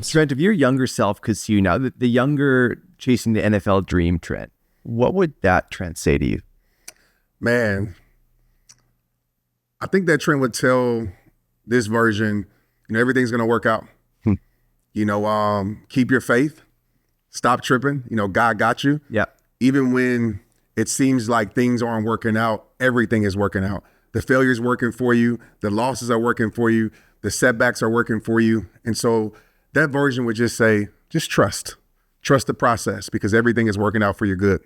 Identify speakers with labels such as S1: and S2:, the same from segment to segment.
S1: Trent, if your younger self could see you now, the younger chasing the NFL dream Trent, what would that Trent say to you?
S2: Man, I think that Trent would tell this version, everything's going to work out. Keep your faith. Stop tripping. God got you.
S1: Yeah.
S2: Even when it seems like things aren't working out, everything is working out. The failure's working for you. The losses are working for you. The setbacks are working for you. And so that version would just say, just trust. Trust the process because everything is working out for your good.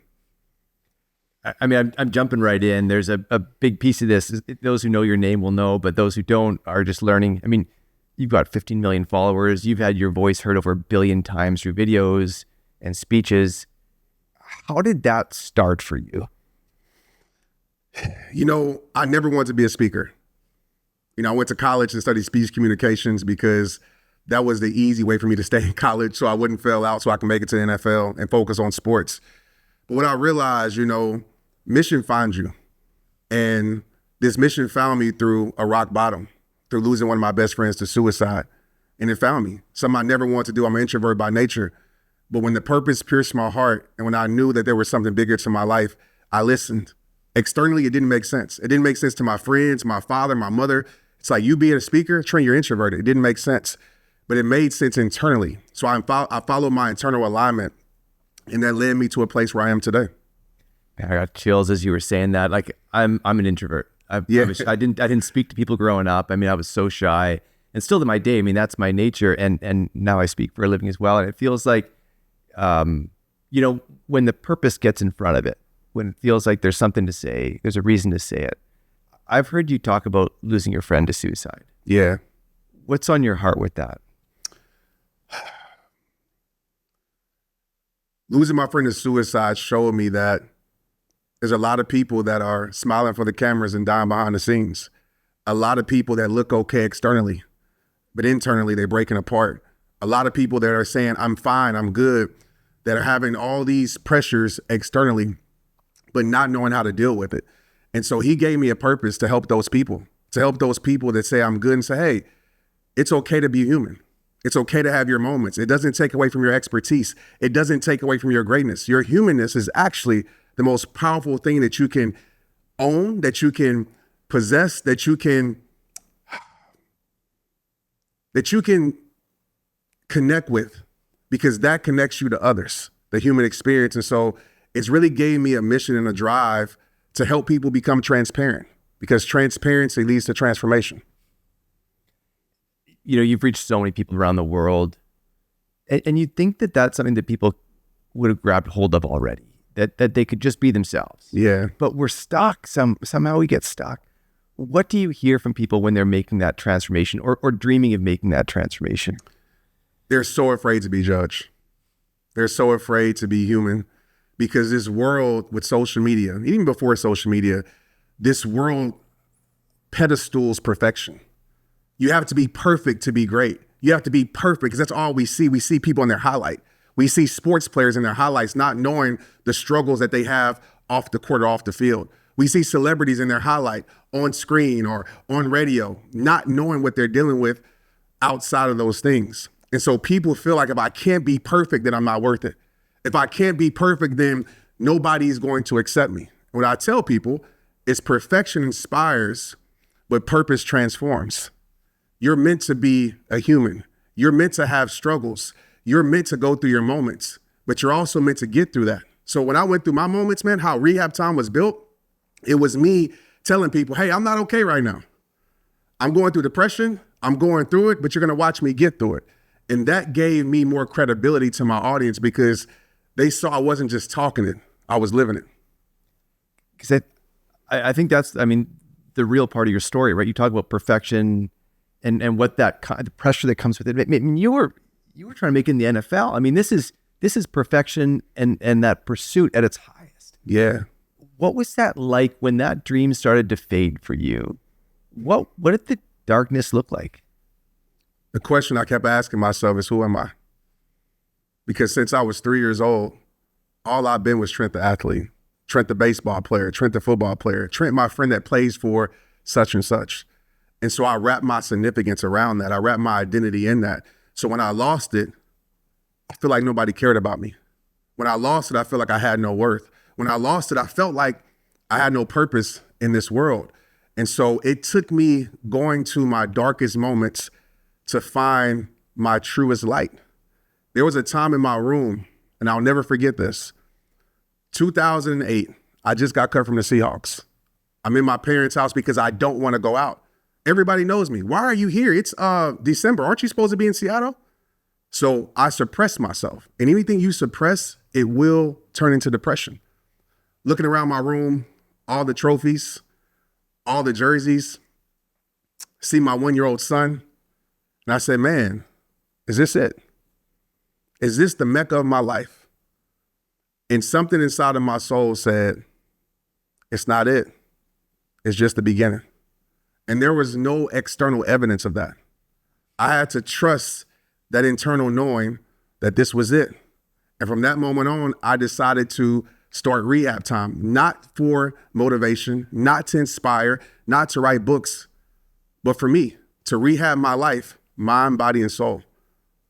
S1: I mean, I'm jumping right in. There's a big piece of this. Those who know your name will know, but those who don't are just learning. I mean, you've got 15 million followers. You've had your voice heard over 1 billion times through videos and speeches. How did that start for you?
S2: I never wanted to be a speaker. I went to college and studied speech communications because that was the easy way for me to stay in college so I wouldn't fail out so I can make it to the NFL and focus on sports. But what I realized, mission finds you. And this mission found me through a rock bottom, through losing one of my best friends to suicide. And it found me. Something I never wanted to do. I'm an introvert by nature. But when the purpose pierced my heart and when I knew that there was something bigger to my life, I listened. Externally, it didn't make sense. It didn't make sense to my friends, my father, my mother. It's like you being a speaker, Trent, you're introverted. It didn't make sense. But it made sense internally. So I followed my internal alignment. And that led me to a place where I am today.
S1: I got chills as you were saying that. Like I'm an introvert. I didn't speak to people growing up. I mean, I was so shy, and still to my day. I mean, that's my nature. And now I speak for a living as well. And it feels like, when the purpose gets in front of it, when it feels like there's something to say, there's a reason to say it. I've heard you talk about losing your friend to suicide.
S2: Yeah.
S1: What's on your heart with that?
S2: Losing my friend to suicide showed me that there's a lot of people that are smiling for the cameras and dying behind the scenes. A lot of people that look okay externally, but internally they're breaking apart. A lot of people that are saying, I'm fine, I'm good, that are having all these pressures externally, but not knowing how to deal with it. And so he gave me a purpose to help those people that say I'm good and say, hey, it's okay to be human. It's okay to have your moments. It doesn't take away from your expertise. It doesn't take away from your greatness. Your humanness is actually the most powerful thing that you can own, that you can possess, that you can connect with, because that connects you to others, the human experience. And so it's really gave me a mission and a drive to help people become transparent, because transparency leads to transformation.
S1: You've reached so many people around the world, and you'd think that that's something that people would have grabbed hold of already, that they could just be themselves.
S2: Yeah.
S1: But we're stuck. Somehow we get stuck. What do you hear from people when they're making that transformation or dreaming of making that transformation?
S2: They're so afraid to be judged. They're so afraid to be human, because this world with social media, even before social media, this world pedestals perfection. You have to be perfect to be great. You have to be perfect because that's all we see. We see people in their highlight. We see sports players in their highlights not knowing the struggles that they have off the court or off the field. We see celebrities in their highlight on screen or on radio, not knowing what they're dealing with outside of those things. And so people feel like if I can't be perfect, then I'm not worth it. If I can't be perfect, then nobody's going to accept me. What I tell people is perfection inspires, but purpose transforms. You're meant to be a human. You're meant to have struggles. You're meant to go through your moments, but you're also meant to get through that. So when I went through my moments, man, how Rehab Time was built, it was me telling people, hey, I'm not okay right now. I'm going through depression. I'm going through it, but you're going to watch me get through it. And that gave me more credibility to my audience because they saw I wasn't just talking it, I was living it.
S1: Because I think that's, the real part of your story, right? You talk about perfection and what the pressure that comes with it. I mean, you were trying to make it in the NFL. I mean, this is perfection and that pursuit at its highest.
S2: Yeah.
S1: What was that like when that dream started to fade for you? What did the darkness look like?
S2: The question I kept asking myself is, who am I? Because since I was 3 years old, all I've been was Trent the athlete, Trent the baseball player, Trent the football player, Trent my friend that plays for such and such. And so I wrapped my significance around that. I wrapped my identity in that. So when I lost it, I feel like nobody cared about me. When I lost it, I feel like I had no worth. When I lost it, I felt like I had no purpose in this world. And so it took me going to my darkest moments to find my truest light. There was a time in my room, and I'll never forget this. 2008, I just got cut from the Seahawks. I'm in my parents' house because I don't want to go out. Everybody knows me. Why are you here? It's December. Aren't you supposed to be in Seattle? So I suppressed myself. And anything you suppress, it will turn into depression. Looking around my room, all the trophies, all the jerseys, see my 1-year-old son. And I said, man, is this it? Is this the Mecca of my life? And something inside of my soul said, it's not it. It's just the beginning. And there was no external evidence of that. I had to trust that internal knowing that this was it. And from that moment on, I decided to start rehab time, not for motivation, not to inspire, not to write books, but for me, to rehab my life, mind, body, and soul.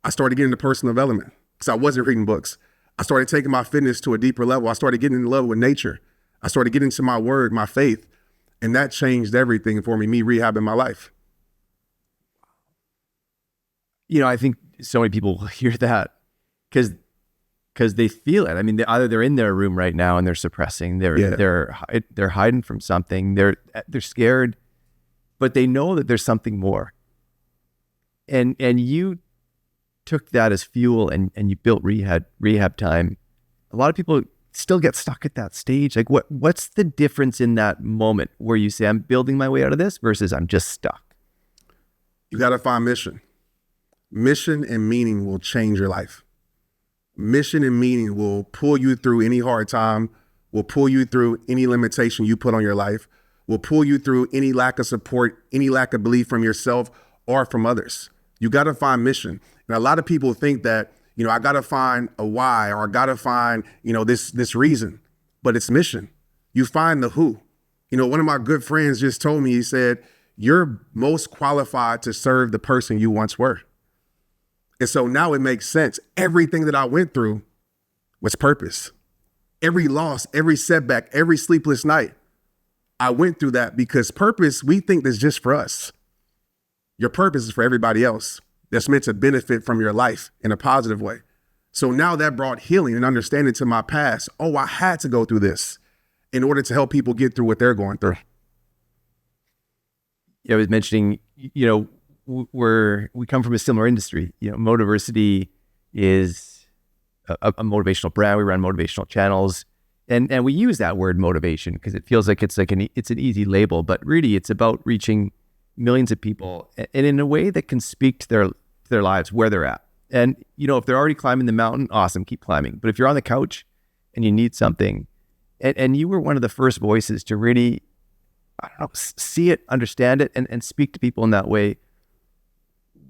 S2: I started getting into personal development because I wasn't reading books. I started taking my fitness to a deeper level. I started getting in love with nature. I started getting into my word, my faith, and that changed everything for me rehabbing my life.
S1: You know, I think so many people will hear that because they feel it. I mean, either they're in their room right now and they're suppressing, they're hiding from something, they're scared, but they know that there's something more. And you took that as fuel and you built rehab time. A lot of people still get stuck at that stage. Like what's the difference in that moment where you say, I'm building my way out of this versus I'm just stuck?
S2: You got to find mission. Mission and meaning will change your life. Mission and meaning will pull you through any hard time, will pull you through any limitation you put on your life, will pull you through any lack of support, any lack of belief from yourself or from others. You got to find mission. And a lot of people think that, you know, I got to find a why or I got to find, you know, this reason, but it's mission. You find the who. You know, one of my good friends just told me, he said, you're most qualified to serve the person you once were. And so now it makes sense. Everything that I went through was purpose. Every loss, every setback, every sleepless night, I went through that because purpose, we think is just for us. Your purpose is for everybody else that's meant to benefit from your life in a positive way. So now that brought healing and understanding to my past. Oh, I had to go through this in order to help people get through what they're going through.
S1: I was mentioning, you know, we come from a similar industry. You know, Motiversity is a motivational brand. We run motivational channels, and we use that word motivation because it feels like it's an easy label, but really it's about reaching millions of people and in a way that can speak to their lives where they're at. And you know, if they're already climbing the mountain, awesome, keep climbing. But if you're on the couch and you need something, and you were one of the first voices to really, I don't know, see it, understand it, and speak to people in that way.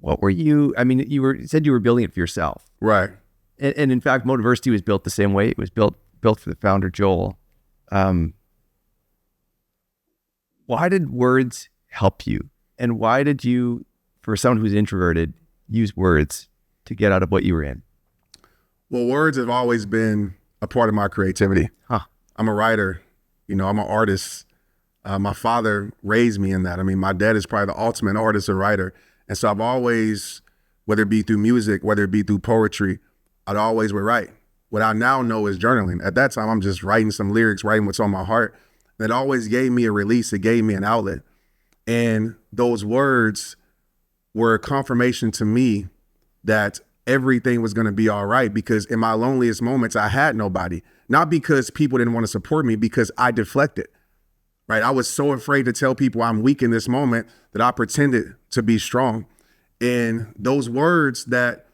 S1: What were you? I mean, you said you were building it for yourself,
S2: right?
S1: And in fact, Motiversity was built the same way. It was built for the founder, Joel. Why did words help you? And why did you, for someone who's introverted, use words to get out of what you were in?
S2: Well, words have always been a part of my creativity. I'm a writer. You know, I'm an artist. My father raised me in that. I mean, my dad is probably the ultimate artist and writer. And so I've always, whether it be through music, whether it be through poetry, I'd always would write. What I now know is journaling. At that time, I'm just writing some lyrics, writing what's on my heart. That always gave me a release. It gave me an outlet. And those words were a confirmation to me that everything was going to be all right, because in my loneliest moments, I had nobody. Not because people didn't want to support me, because I deflected. Right? I was so afraid to tell people I'm weak in this moment that I pretended to be strong. And those words that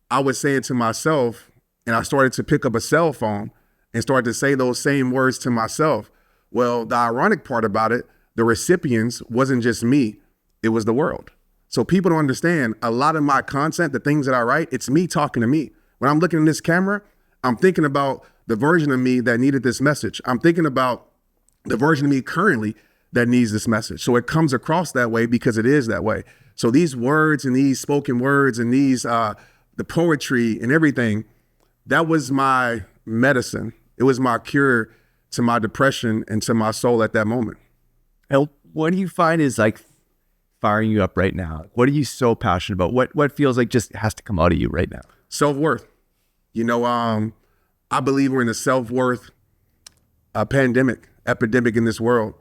S2: I was saying to myself, and I started to pick up a cell phone and started to say those same words to myself. Well, the ironic part about it, the recipients wasn't just me, it was the world. So people don't understand, a lot of my content, the things that I write, it's me talking to me. When I'm looking in this camera, I'm thinking about the version of me that needed this message. I'm thinking about the version of me currently that needs this message. So it comes across that way because it is that way. So these words and these spoken words and these, the poetry and everything, that was my medicine. It was my cure to my depression and to my soul at that moment.
S1: And what do you find is like firing you up right now? What are you so passionate about? What feels like just has to come out of you right now?
S2: Self-worth. You know, I believe we're in a self-worth epidemic in this world.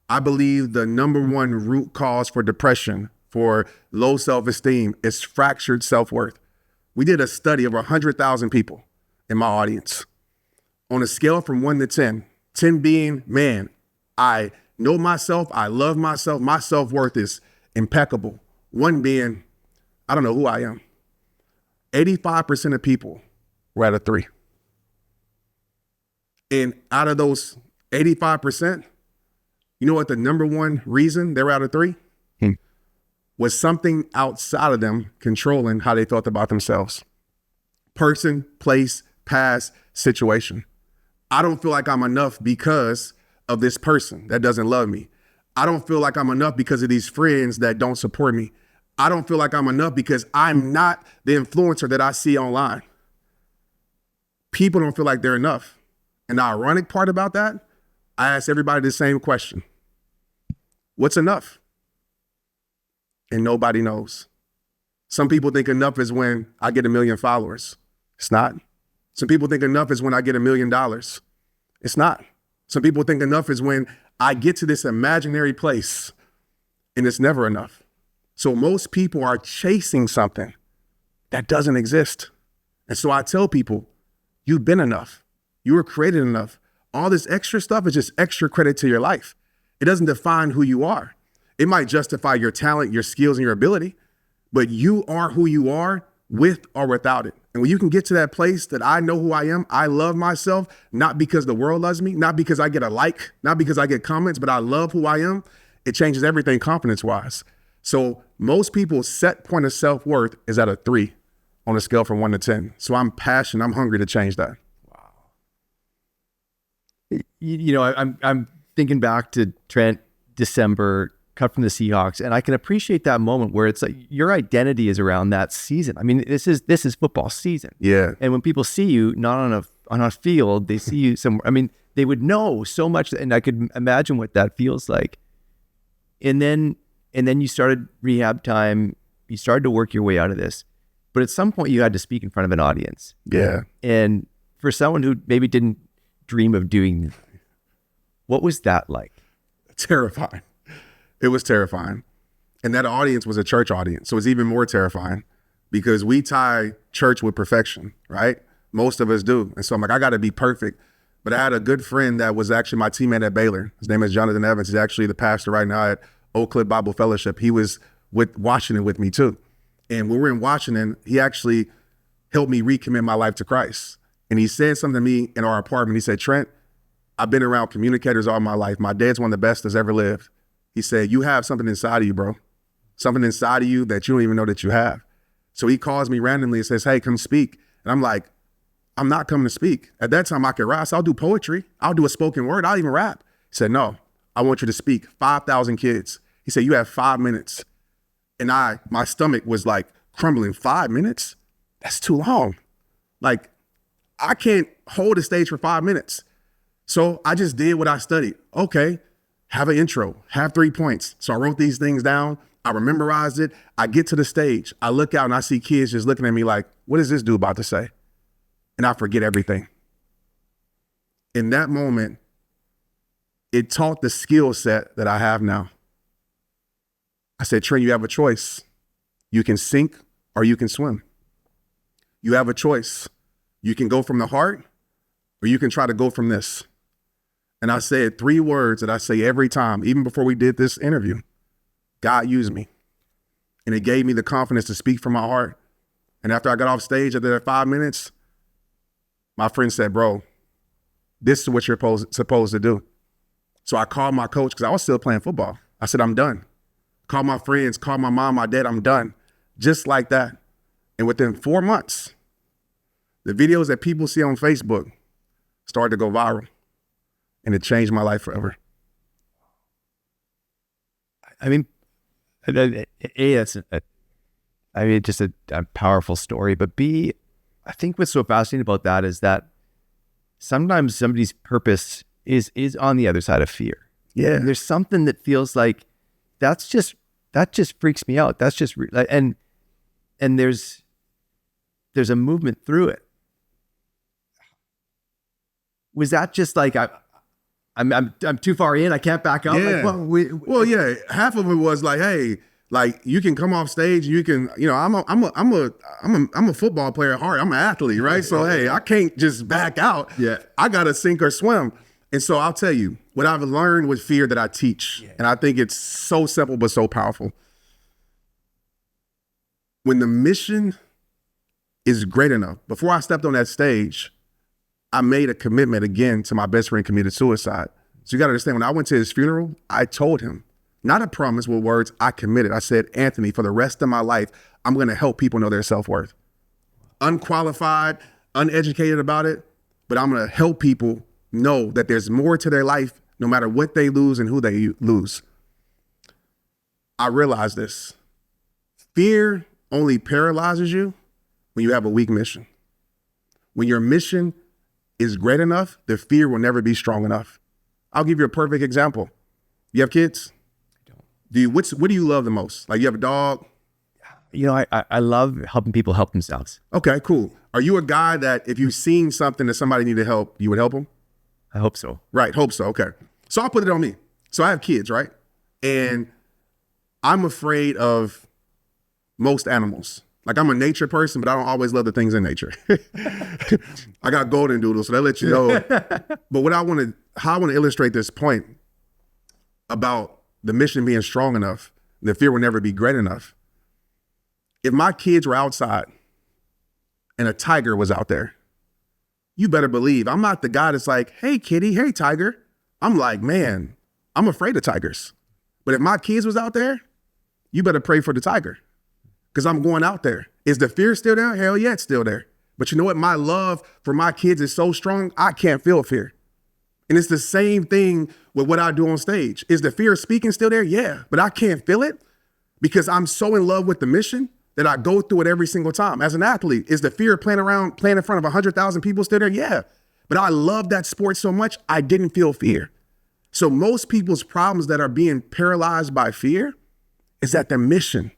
S2: I believe the number one root cause for depression, for low self-esteem, is fractured self-worth. We did a study of 100,000 people in my audience on a scale from 1 to 10, 10 being, man, I know myself, I love myself, my self-worth is impeccable. 1 being, I don't know who I am. 85% of people were at a 3. And out of those 85%, you know what the number one reason they're out of 3? Was something outside of them controlling how they thought about themselves. Person, place, past, situation. I don't feel like I'm enough because of this person that doesn't love me. I don't feel like I'm enough because of these friends that don't support me. I don't feel like I'm enough because I'm not the influencer that I see online. People don't feel like they're enough. And the ironic part about that, I ask everybody the same question. What's enough? And nobody knows. Some people think enough is when I get 1 million followers. It's not. Some people think enough is when I get $1 million. It's not. Some people think enough is when I get to this imaginary place, and it's never enough. So most people are chasing something that doesn't exist. And so I tell people, you've been enough. You were created enough. All this extra stuff is just extra credit to your life. It doesn't define who you are. It might justify your talent, your skills, and your ability, but you are who you are with or without it. And when you can get to that place that I know who I am, I love myself, not because the world loves me, not because I get a like, not because I get comments, but I love who I am, it changes everything confidence-wise. So most people's set point of self-worth is at a 3 on a scale from 1 to 10. So I'm passionate, I'm hungry to change that.
S1: You know, I'm thinking back to Trent, December, cut from the Seahawks, and I can appreciate that moment where it's like your identity is around that season. I mean, this is football season.
S2: Yeah.
S1: And when people see you not on a field, they see you somewhere. I mean, they would know so much, and I could imagine what that feels like. And then you started rehab time. You started to work your way out of this, but at some point you had to speak in front of an audience.
S2: Yeah.
S1: And for someone who maybe didn't dream of doing that, what was that like?
S2: Terrifying. It was terrifying. And that audience was a church audience. So it's even more terrifying because we tie church with perfection, right? Most of us do. And so I'm like, I got to be perfect. But I had a good friend that was actually my teammate at Baylor. His name is Jonathan Evans. He's actually the pastor right now at Oak Cliff Bible Fellowship. He was with Washington with me too. And when we were in Washington, he actually helped me recommit my life to Christ. And he said something to me in our apartment. He said, Trent, I've been around communicators all my life. My dad's one of the best that's ever lived. He said, you have something inside of you, bro. Something inside of you that you don't even know that you have. So he calls me randomly and says, hey, come speak. And I'm like, I'm not coming to speak. At that time, I could rap. So I'll do poetry. I'll do a spoken word. I'll even rap. He said, no, I want you to speak. 5,000 kids. He said, you have 5 minutes. And my stomach was like crumbling. 5 minutes? That's too long. Like, I can't hold a stage for 5 minutes. So I just did what I studied. Okay, have an intro, have 3 points. So I wrote these things down. I memorized it. I get to the stage. I look out and I see kids just looking at me like, what is this dude about to say? And I forget everything. In that moment, it taught the skill set that I have now. I said, Trent, you have a choice. You can sink or you can swim. You have a choice. You can go from the heart or you can try to go from this. And I said 3 words that I say every time, even before we did this interview. God used me. And it gave me the confidence to speak from my heart. And after I got off stage after that 5 minutes, my friend said, bro, this is what you're supposed to do. So I called my coach because I was still playing football. I said, I'm done. Called my friends, called my mom, my dad, I'm done. Just like that. And within 4 months, the videos that people see on Facebook started to go viral. And it changed my life forever.
S1: I mean, A, that's I mean, just a powerful story. But B, I think what's so fascinating about that is that sometimes somebody's purpose is on the other side of fear.
S2: Yeah.
S1: And there's something that feels like that just freaks me out. That's just and there's a movement through it. Was that just like I'm too far in, I can't back out?
S2: Yeah.
S1: Like,
S2: well, yeah. Half of it was like, hey, like you can come off stage, you can, I'm a football player at heart. I'm an athlete, right? So hey, I can't just back out.
S1: Yeah.
S2: I gotta sink or swim. And so I'll tell you what I've learned with fear that I teach, and I think it's so simple but so powerful. When the mission is great enough, before I stepped on that stage, I made a commitment again to my best friend committed suicide. So you got to understand, when I went to his funeral, I told him, not a promise with words, I committed. I said, Anthony, for the rest of my life, I'm going to help people know their self-worth. Unqualified, uneducated about it, but I'm going to help people know that there's more to their life, no matter what they lose and who they lose. I realized this. Fear only paralyzes you when you have a weak mission. When your mission is great enough, the fear will never be strong enough. I'll give you a perfect example. You have kids?
S1: I don't.
S2: What do you love the most? Like, you have a dog?
S1: I love helping people help themselves.
S2: Okay, cool. Are you a guy that if you've seen something that somebody needed help, you would help them?
S1: I hope so.
S2: Right, hope so, okay. So I'll put it on me. So I have kids, right? And I'm afraid of most animals. Like, I'm a nature person, but I don't always love the things in nature. I got golden doodles, so that lets you know. But how I want to illustrate this point about the mission being strong enough, the fear will never be great enough. If my kids were outside and a tiger was out there, you better believe I'm not the guy that's like, hey, kitty, hey, tiger. I'm like, man, I'm afraid of tigers. But if my kids was out there, you better pray for the tiger. Because I'm going out there. Is the fear still there? Hell yeah, it's still there. But you know what? My love for my kids is so strong, I can't feel fear. And it's the same thing with what I do on stage. Is the fear of speaking still there? Yeah, but I can't feel it because I'm so in love with the mission that I go through it every single time. As an athlete, is the fear of playing in front of 100,000 people still there? Yeah, but I love that sport so much, I didn't feel fear. So most people's problems that are being paralyzed by fear is that their mission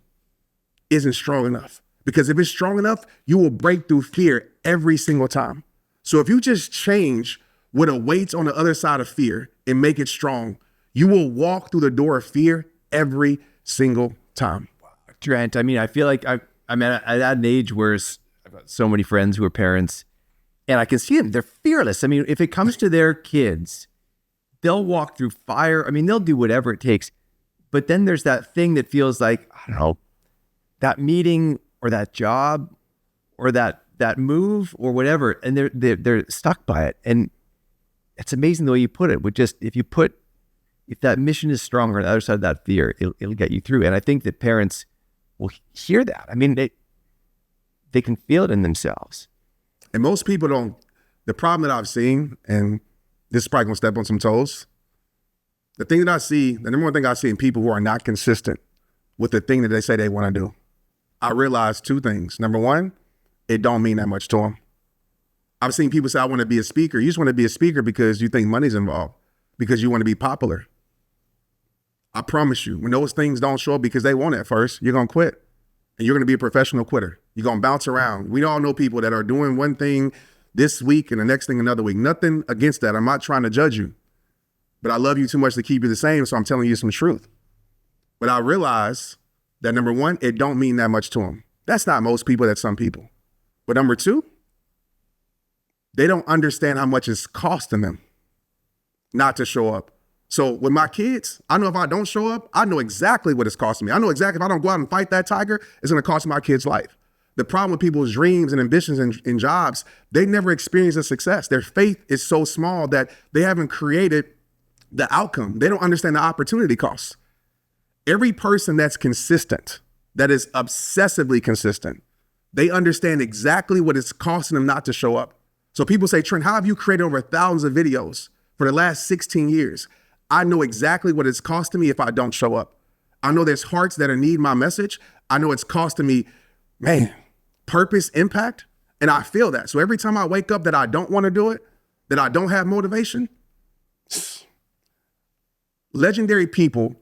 S2: isn't strong enough. Because if it's strong enough, you will break through fear every single time. So if you just change what awaits on the other side of fear and make it strong, you will walk through the door of fear every single time.
S1: Trent, I mean, I feel like I'm at an age where I've got so many friends who are parents, and I can see them. They're fearless. I mean, if it comes to their kids, they'll walk through fire. I mean, they'll do whatever it takes. But then there's that thing that feels like, I don't know, that meeting or that job or that move or whatever, and they're stuck by it. And it's amazing the way you put it. If that mission is stronger on the other side of that fear, it'll get you through. And I think that parents will hear that. I mean, they can feel it in themselves.
S2: And most people don't. The problem that I've seen, and this is probably gonna step on some toes. The number one thing I see in people who are not consistent with the thing that they say they want to do, I realized two things. Number one, it don't mean that much to them. I've seen people say, I want to be a speaker. You just want to be a speaker because you think money's involved, because you want to be popular. I promise you, when those things don't show up because they want it at first, you're going to quit. And you're going to be a professional quitter. You're going to bounce around. We all know people that are doing one thing this week and the next thing another week. Nothing against that. I'm not trying to judge you. But I love you too much to keep you the same, so I'm telling you some truth. But I realize that number one, it don't mean that much to them. That's not most people, that's some people. But number two, they don't understand how much it's costing them not to show up. So with my kids, I know if I don't show up, I know exactly what it's costing me. I know exactly if I don't go out and fight that tiger, it's gonna cost my kid's life. The problem with people's dreams and ambitions and jobs, they never experience a success. Their faith is so small that they haven't created the outcome. They don't understand the opportunity costs. Every person that's consistent, that is obsessively consistent, they understand exactly what it's costing them not to show up. So people say, Trent, how have you created over thousands of videos for the last 16 years? I know exactly what it's costing me if I don't show up. I know there's hearts that need my message. I know it's costing me, man, purpose, impact. And I feel that. So every time I wake up that I don't want to do it, that I don't have motivation, legendary people,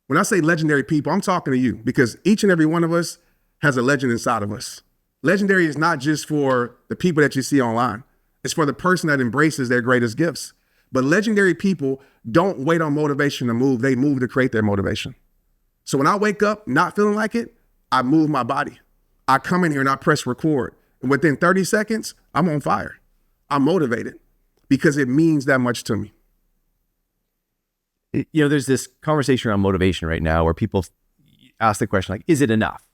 S2: when I say legendary people, I'm talking to you because each and every one of us has a legend inside of us. Legendary is not just for the people that you see online. It's for the person that embraces their greatest gifts. But legendary people don't wait on motivation to move. They move to create their motivation. So when I wake up not feeling like it, I move my body. I come in here and I press record. And within 30 seconds, I'm on fire. I'm motivated because it means that much to me.
S1: You know, there's this conversation around motivation right now where people ask the question, like, is it enough?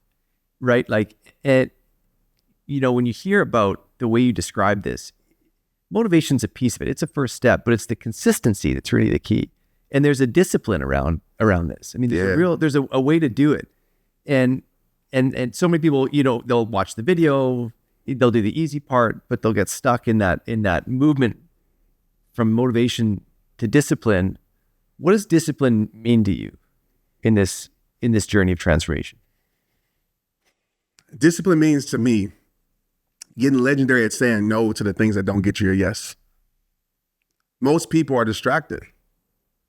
S1: Right? Like, you know, when you hear about the way you describe this, motivation's a piece of it. It's a first step, but it's the consistency that's really the key. And there's a discipline around this. I mean, there's a way to do it. And so many people, you know, they'll watch the video, they'll do the easy part, but they'll get stuck in that movement from motivation to discipline. What does discipline mean to you in this journey of transformation?
S2: Discipline means to me getting legendary at saying no to the things that don't get you a yes. Most people are distracted.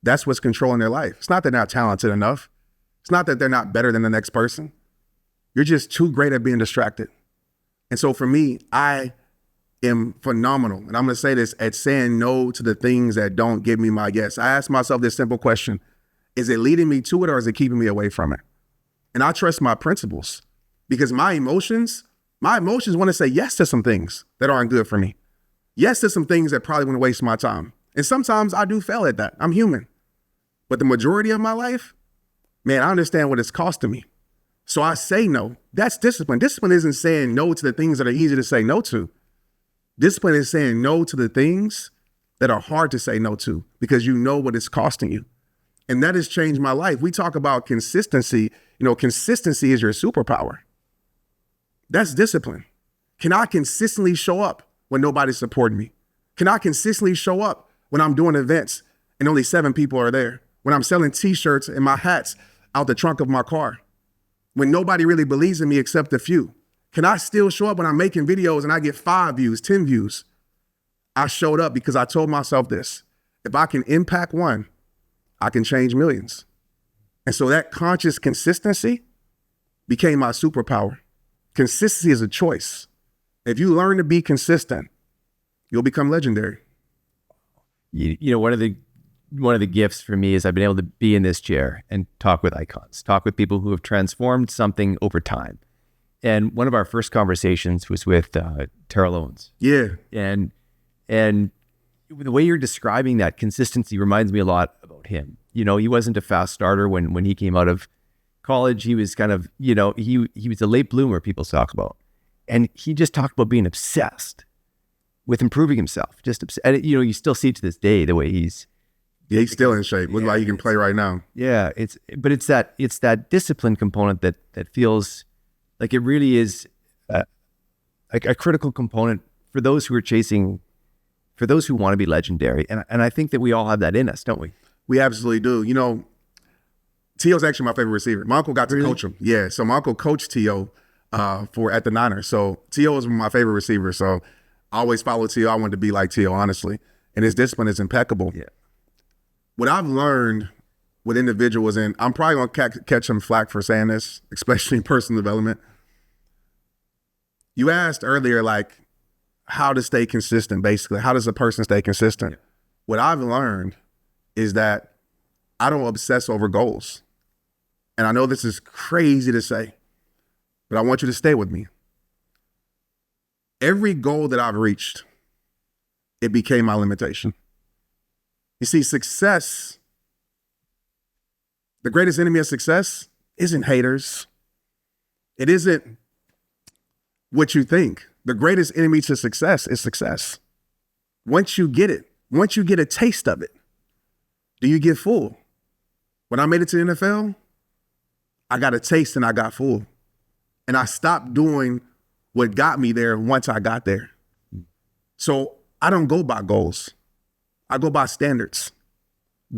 S2: That's what's controlling their life. It's not that they're not talented enough. It's not that they're not better than the next person. You're just too great at being distracted. And so for me, I am phenomenal. And I'm going to say this at saying no to the things that don't give me my yes. I ask myself this simple question. Is it leading me to it or is it keeping me away from it? And I trust my principles because my emotions want to say yes to some things that aren't good for me. Yes to some things that probably want to waste my time. And sometimes I do fail at that. I'm human. But the majority of my life, man, I understand what it's costing me. So I say no. That's discipline. Discipline isn't saying no to the things that are easy to say no to. Discipline is saying no to the things that are hard to say no to because you know what it's costing you. And that has changed my life. We talk about consistency. You know, consistency is your superpower. That's discipline. Can I consistently show up when nobody's supporting me? Can I consistently show up when I'm doing events and only 7 people are there? When I'm selling t-shirts and my hats out the trunk of my car? When nobody really believes in me except a few? Can I still show up when I'm making videos and I get 5 views, 10 views? I showed up because I told myself this. If I can impact one, I can change millions. And so that conscious consistency became my superpower. Consistency is a choice. If you learn to be consistent, you'll become legendary.
S1: You know, one of the gifts for me is I've been able to be in this chair and talk with icons, talk with people who have transformed something over time. And one of our first conversations was with Terrell Owens.
S2: Yeah.
S1: And the way you're describing that consistency reminds me a lot about him. You know, he wasn't a fast starter when he came out of college. He was kind of, you know, he was a late bloomer, people talk about. And he just talked about being obsessed with improving himself. And, you know, you still see to this day the way he's
S2: still in shape. Looks like he can play right now.
S1: Yeah, it's that discipline component that feels like it really is like a critical component for those who are chasing, for those who want to be legendary. And I think that we all have that in us, don't we?
S2: We absolutely do. You know, T.O.'s actually my favorite receiver. My uncle got to coach him. Yeah, so my uncle coached T.O. At the Niners. So T.O. is my favorite receiver. So I always follow T.O. I wanted to be like T.O., honestly. And his discipline is impeccable.
S1: Yeah.
S2: What I've learned with individuals, and I'm probably going to catch some flack for saying this, especially in personal development. You asked earlier, like, how to stay consistent, basically. How does a person stay consistent? Yeah. What I've learned is that I don't obsess over goals. And I know this is crazy to say, but I want you to stay with me. Every goal that I've reached, it became my limitation. You see, success, the greatest enemy of success isn't haters. It isn't what you think. The greatest enemy to success is success. Once you get it, once you get a taste of it, do you get full? When I made it to the NFL, I got a taste and I got full. And I stopped doing what got me there once I got there. So I don't go by goals. I go by standards.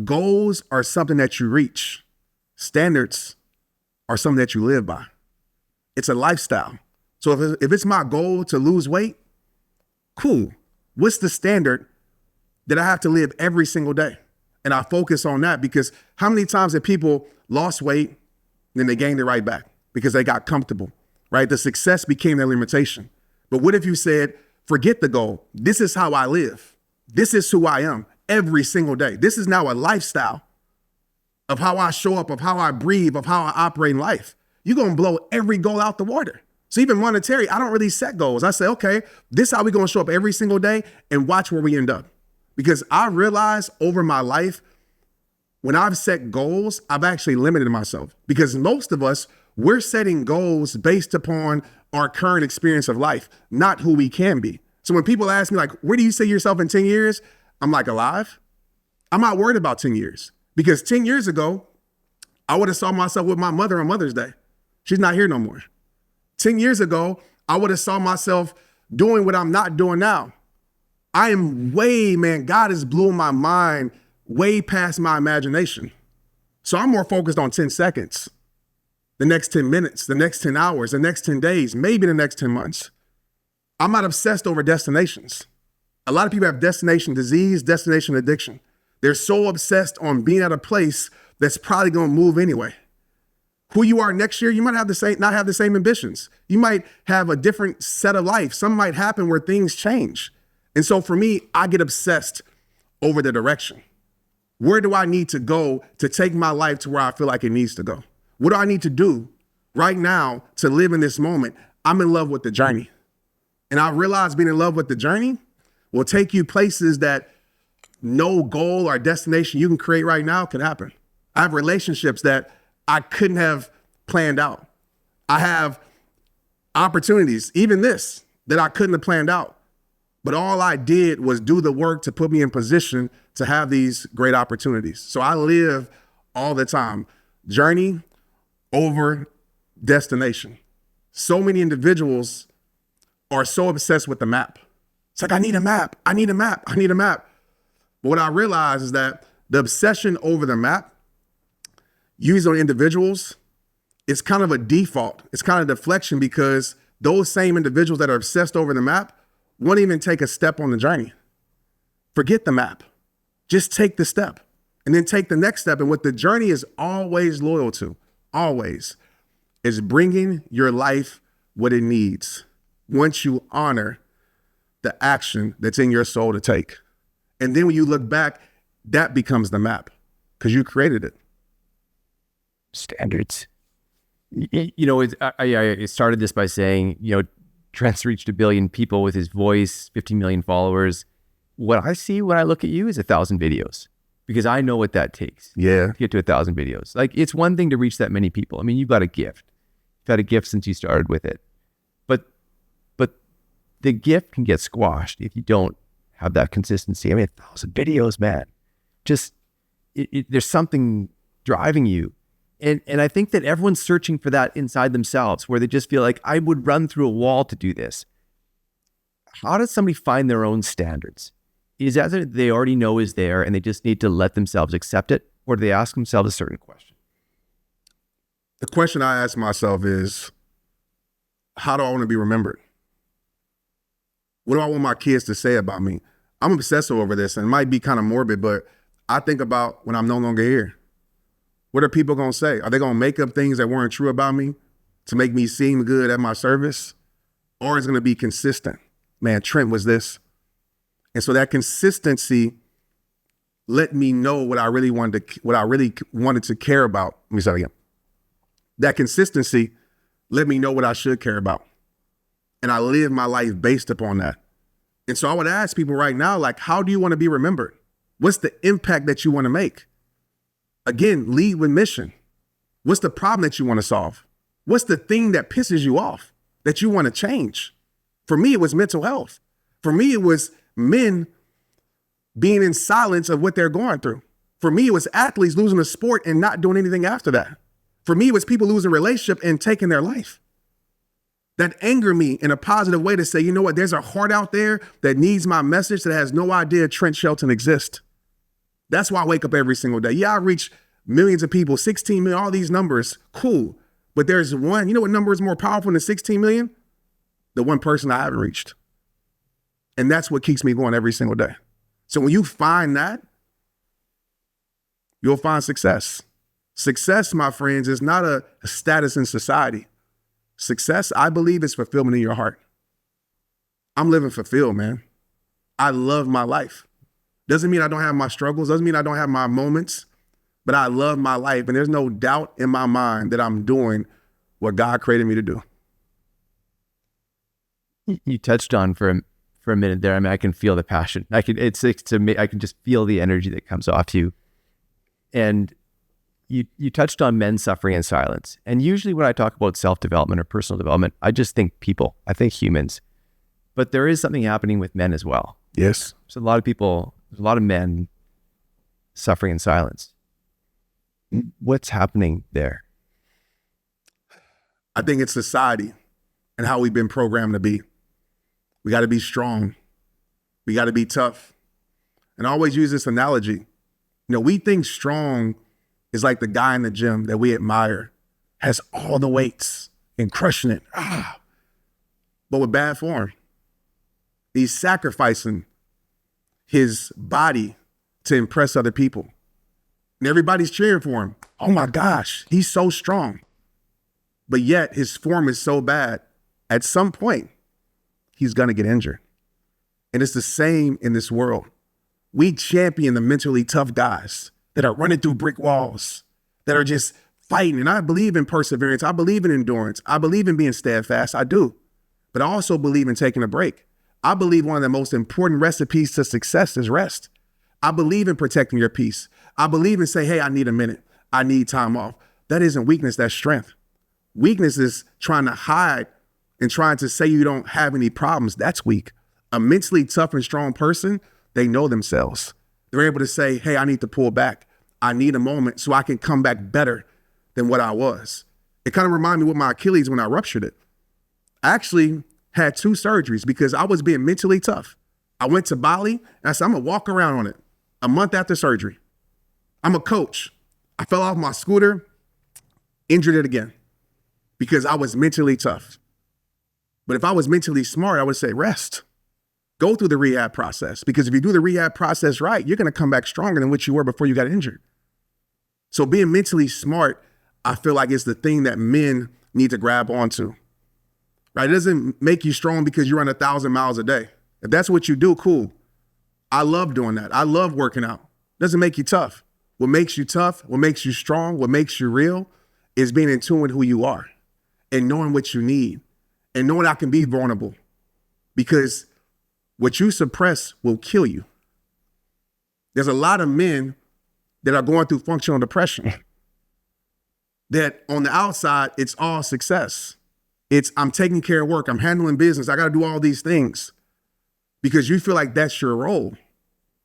S2: Goals are something that you reach. Standards are something that you live by. It's a lifestyle. So if it's my goal to lose weight, cool. What's the standard that I have to live every single day? And I focus on that, because how many times have people lost weight, then they gained it right back because they got comfortable, right? The success became their limitation. But what if you said, forget the goal. This is how I live. This is who I am every single day. This is now a lifestyle of how I show up, of how I breathe, of how I operate in life. You're going to blow every goal out the water. So even monetary, I don't really set goals. I say, okay, this is how we're going to show up every single day and watch where we end up. Because I realized over my life, when I've set goals, I've actually limited myself. Because most of us, we're setting goals based upon our current experience of life, not who we can be. So when people ask me, like, where do you see yourself in 10 years? I'm like, alive. I'm not worried about 10 years. Because 10 years ago, I would have saw myself with my mother on Mother's Day. She's not here no more. 10 years ago, I would have saw myself doing what I'm not doing now. I am God has blew my mind way past my imagination. So I'm more focused on 10 seconds, the next 10 minutes, the next 10 hours, the next 10 days, maybe the next 10 months. I'm not obsessed over destinations. A lot of people have destination disease, destination addiction. They're so obsessed on being at a place that's probably going to move anyway. Who you are next year, you might have not have the same ambitions. You might have a different set of life. Something might happen where things change. And so for me, I get obsessed over the direction. Where do I need to go to take my life to where I feel like it needs to go? What do I need to do right now to live in this moment? I'm in love with the journey. And I realize being in love with the journey will take you places that no goal or destination you can create right now can happen. I have relationships that I couldn't have planned out. I have opportunities, even this, that I couldn't have planned out. But all I did was do the work to put me in position to have these great opportunities. So I live all the time, journey over destination. So many individuals are so obsessed with the map. It's like, I need a map. I need a map. I need a map. But what I realize is that the obsession over the map, used on individuals, it's kind of a default. It's kind of deflection, because those same individuals that are obsessed over the map won't even take a step on the journey. Forget the map. Just take the step and then take the next step. And what the journey is always loyal to, always, is bringing your life what it needs once you honor the action that's in your soul to take. And then when you look back, that becomes the map because you created it.
S1: Standards. I started this by saying, Trent's reached 1 billion people with his voice, 15 million followers. What I see when I look at you is 1,000 videos, because I know what that takes.
S2: Yeah.
S1: To get to 1,000 videos. Like, it's one thing to reach that many people. I mean, you've got a gift. You've had a gift since you started with it. But the gift can get squashed if you don't have that consistency. I mean, 1,000 videos, man. Just, there's something driving you. And I think that everyone's searching for that inside themselves, where they just feel like, I would run through a wall to do this. How does somebody find their own standards? Is that they already know is there and they just need to let themselves accept it? Or do they ask themselves a certain question?
S2: The question I ask myself is, how do I want to be remembered? What do I want my kids to say about me? I'm obsessive over this, and it might be kind of morbid, but I think about when I'm no longer here. What are people going to say? Are they going to make up things that weren't true about me to make me seem good at my service? Or is it going to be consistent? Man, Trent was this. And so that consistency let me know what I really wanted to care about. Let me say it again. That consistency let me know what I should care about. And I live my life based upon that. And so I would ask people right now, like, how do you want to be remembered? What's the impact that you want to make? Again, lead with mission. What's the problem that you want to solve? What's the thing that pisses you off that you want to change? For me, it was mental health. For me, it was men being in silence of what they're going through. For me, it was athletes losing a sport and not doing anything after that. For me, it was people losing a relationship and taking their life. That anger me in a positive way to say, you know what, there's a heart out there that needs my message that has no idea Trent Shelton exists. That's why I wake up every single day. Yeah, I reach millions of people, 16 million, all these numbers, cool. But there's one, you know what number is more powerful than 16 million? The one person I haven't reached. And that's what keeps me going every single day. So when you find that, you'll find success. Success, my friends, is not a status in society. Success, I believe, is fulfillment in your heart. I'm living fulfilled, man. I love my life. Doesn't mean I don't have my struggles. Doesn't mean I don't have my moments, but I love my life. And there's no doubt in my mind that I'm doing what God created me to do.
S1: You touched on for a minute there. I mean, I can feel the passion. I can just feel the energy that comes off you. And you touched on men suffering in silence. And usually when I talk about self-development or personal development, I just think people, I think humans. But there is something happening with men as well.
S2: Yes.
S1: So a lot of men suffering in silence. What's happening there?
S2: I think it's society and how we've been programmed to be. We got to be strong. We got to be tough. And I always use this analogy. You know, we think strong is like the guy in the gym that we admire, has all the weights and crushing it. But with bad form. He's sacrificing his body to impress other people. And everybody's cheering for him. Oh my gosh, he's so strong. But yet his form is so bad, at some point, he's gonna get injured. And it's the same in this world. We champion the mentally tough guys that are running through brick walls, that are just fighting. And I believe in perseverance. I believe in endurance. I believe in being steadfast. I do. But I also believe in taking a break. I believe one of the most important recipes to success is rest. I believe in protecting your peace. I believe in saying, hey, I need a minute. I need time off. That isn't weakness, that's strength. Weakness is trying to hide and trying to say you don't have any problems. That's weak. A mentally tough and strong person, they know themselves. They're able to say, hey, I need to pull back. I need a moment so I can come back better than what I was. It kind of reminded me with my Achilles when I ruptured it. I actually had 2 surgeries because I was being mentally tough. I went to Bali and I said, I'm gonna walk around on it a month after surgery. I'm a coach. I fell off my scooter, injured it again because I was mentally tough. But if I was mentally smart, I would say rest. Go through the rehab process, because if you do the rehab process right, you're gonna come back stronger than what you were before you got injured. So being mentally smart, I feel like it's the thing that men need to grab onto. Right? It doesn't make you strong because you run 1,000 miles a day. If that's what you do, cool. I love doing that. I love working out. It doesn't make you tough. What makes you tough, what makes you strong, what makes you real is being in tune with who you are and knowing what you need and knowing I can be vulnerable, because what you suppress will kill you. There's a lot of men that are going through functional depression that on the outside, it's all success. It's I'm taking care of work. I'm handling business. I got to do all these things because you feel like that's your role.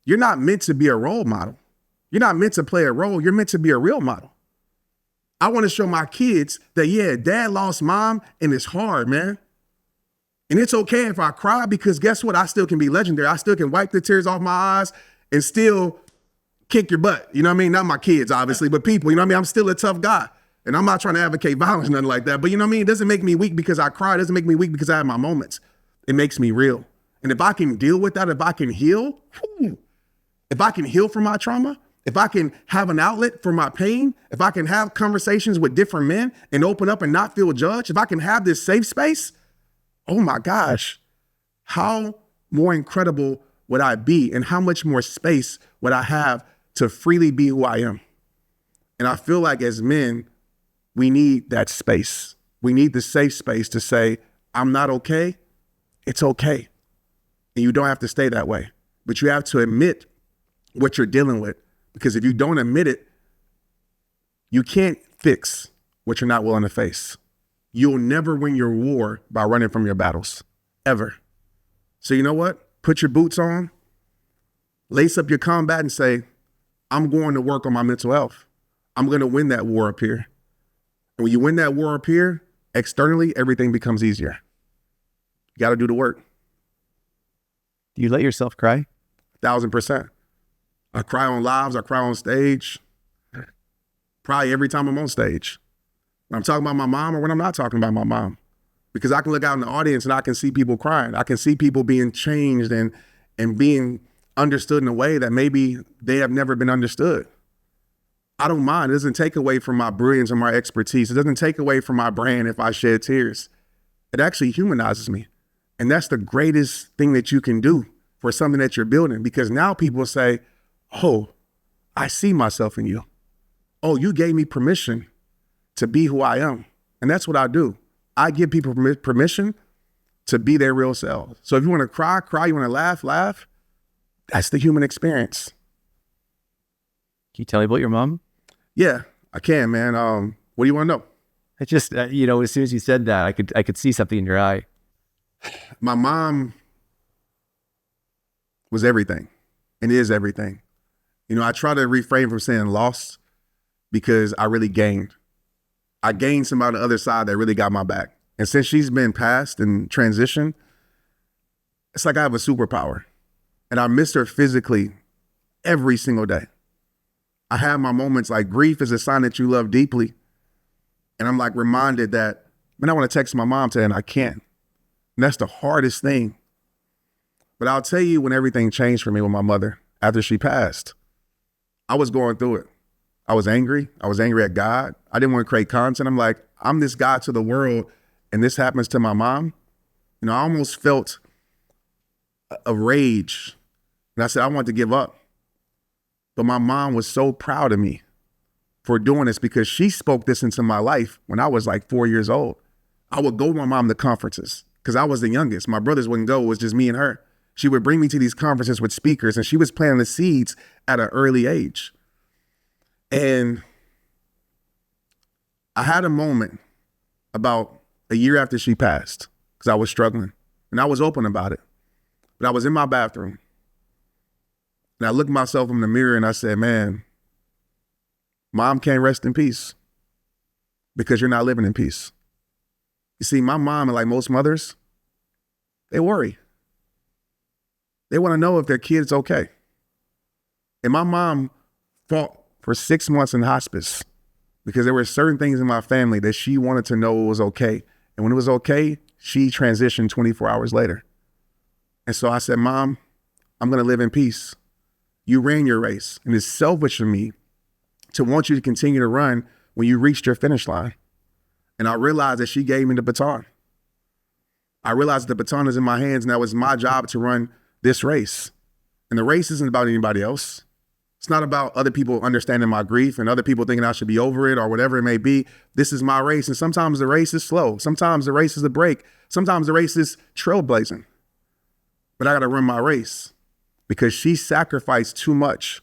S2: You're not meant to be a role model. You're not meant to play a role. You're meant to be a real model. I want to show my kids that, yeah, dad lost mom and it's hard, man. And it's okay if I cry, because guess what? I still can be legendary. I still can wipe the tears off my eyes and still kick your butt. You know what I mean? Not my kids, obviously, but people, you know what I mean? I'm still a tough guy. And I'm not trying to advocate violence, nothing like that. But you know what I mean? It doesn't make me weak because I cry. It doesn't make me weak because I have my moments. It makes me real. And if I can deal with that, if I can heal, if I can heal from my trauma, if I can have an outlet for my pain, if I can have conversations with different men and open up and not feel judged, if I can have this safe space, oh my gosh, how more incredible would I be, and how much more space would I have to freely be who I am? And I feel like as men, we need that space. We need the safe space to say, I'm not okay. It's okay. And you don't have to stay that way, but you have to admit what you're dealing with, because if you don't admit it, you can't fix what you're not willing to face. You'll never win your war by running from your battles, ever. So you know what? Put your boots on, lace up your combat and say, I'm going to work on my mental health. I'm going to win that war up here. And when you win that war up here, externally, everything becomes easier. You got to do the work.
S1: Do you let yourself cry?
S2: 1,000%. I cry on lives. I cry on stage. probably every time I'm on stage. When I'm talking about my mom or when I'm not talking about my mom. Because I can look out in the audience and I can see people crying. I can see people being changed and being understood in a way that maybe they have never been understood. I don't mind. It doesn't take away from my brilliance or my expertise. It doesn't take away from my brand if I shed tears. It actually humanizes me. And that's the greatest thing that you can do for something that you're building, because now people say, oh, I see myself in you. Oh, you gave me permission to be who I am. And that's what I do. I give people permission to be their real selves. So if you want to cry, cry. You want to laugh, laugh. That's the human experience.
S1: Can you tell me about your mom?
S2: Yeah, I can, man. What do you want to know?
S1: I just, you know, as soon as you said that, I could see something in your eye.
S2: My mom was everything and is everything. You know, I try to refrain from saying lost because I really gained. I gained somebody on the other side that really got my back. And since she's been passed and transitioned, it's like I have a superpower. And I miss her physically every single day. I have my moments like grief is a sign that you love deeply. And I'm like reminded that, man, I want to text my mom today and I can't. And that's the hardest thing. But I'll tell you when everything changed for me with my mother after she passed, I was going through it. I was angry. I was angry at God. I didn't want to create content. I'm like, I'm this guy to the world and this happens to my mom. You know, I almost felt a rage. And I said, I wanted to give up. But my mom was so proud of me for doing this because she spoke this into my life when I was like 4 years old. I would go with my mom to conferences because I was the youngest. My brothers wouldn't go. It was just me and her. She would bring me to these conferences with speakers and she was planting the seeds at an early age. And I had a moment about a year after she passed because I was struggling and I was open about it. But I was in my bathroom and I looked myself in the mirror and I said, man, Mom can't rest in peace because you're not living in peace. You see, my mom, and like most mothers, they worry. They want to know if their kid's okay. And my mom fought for 6 months in hospice because there were certain things in my family that she wanted to know was okay. And when it was okay, she transitioned 24 hours later. And so I said, Mom, I'm going to live in peace. You ran your race. And it's selfish of me to want you to continue to run when you reached your finish line. And I realized that she gave me the baton. I realized the baton is in my hands and that was my job to run this race. And the race isn't about anybody else. It's not about other people understanding my grief and other people thinking I should be over it or whatever it may be. This is my race. And sometimes the race is slow. Sometimes the race is a break. Sometimes the race is trailblazing. But I got to run my race because she sacrificed too much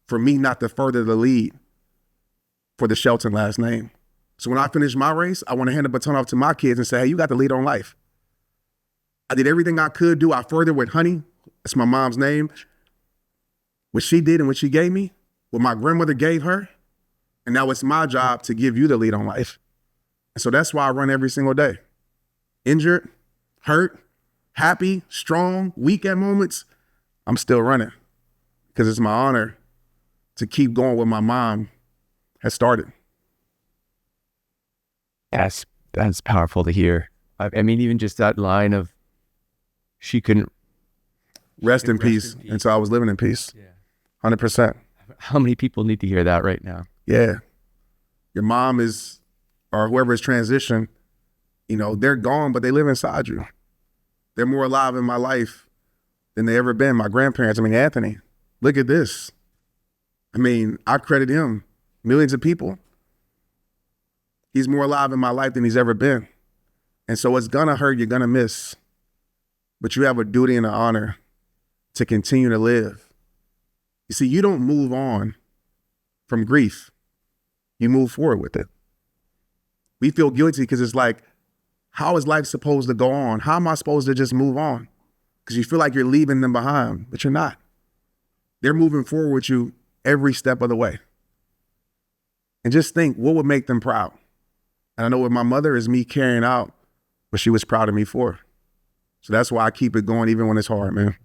S2: for me not to further the lead for the Shelton last name. So when I finish my race, I want to hand the baton off to my kids and say, hey, you got the lead on life. I did everything I could do. I furthered with Honey. That's my mom's name. What she did and what she gave me, what my grandmother gave her. And now it's my job to give you the lead on life. And so that's why I run every single day. Injured, hurt, happy, strong, weak at moments, I'm still running because it's my honor to keep going what my mom has started.
S1: That's powerful to hear. I mean, even just that line of she couldn't
S2: rest in peace. And so I was living in peace. Yeah. 100%.
S1: How many people need to hear that right now?
S2: Yeah. Your mom is, or whoever is transitioned, you know, they're gone, but they live inside you. They're more alive in my life than they ever been. My grandparents, Anthony, look at this. I credit him. Millions of people. He's more alive in my life than he's ever been. And so it's gonna hurt, you're gonna miss. But you have a duty and an honor to continue to live. You see, you don't move on from grief. You move forward with it. We feel guilty because it's like, how is life supposed to go on? How am I supposed to just move on? Because you feel like you're leaving them behind, but you're not. They're moving forward with you every step of the way. And just think, what would make them proud? And I know with my mother is me carrying out what she was proud of me for. So that's why I keep it going even when it's hard, man.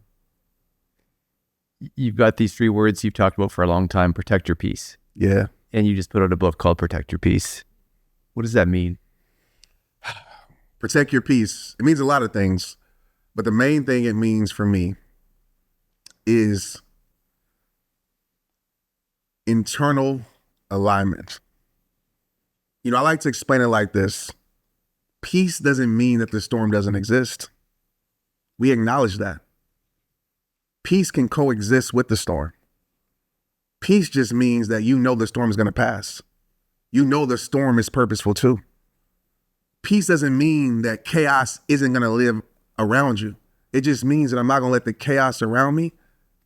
S1: You've got these 3 words you've talked about for a long time: protect your peace.
S2: Yeah.
S1: and you just put out a book called Protect Your Peace. What does that mean?
S2: Protect your peace. It means a lot of things, but the main thing it means for me is internal alignment. You know, I like to explain it like this. Peace doesn't mean that the storm doesn't exist. We acknowledge that. Peace can coexist with the storm. Peace just means that you know the storm is going to pass. You know the storm is purposeful too. Peace doesn't mean that chaos isn't going to live around you. It just means that I'm not going to let the chaos around me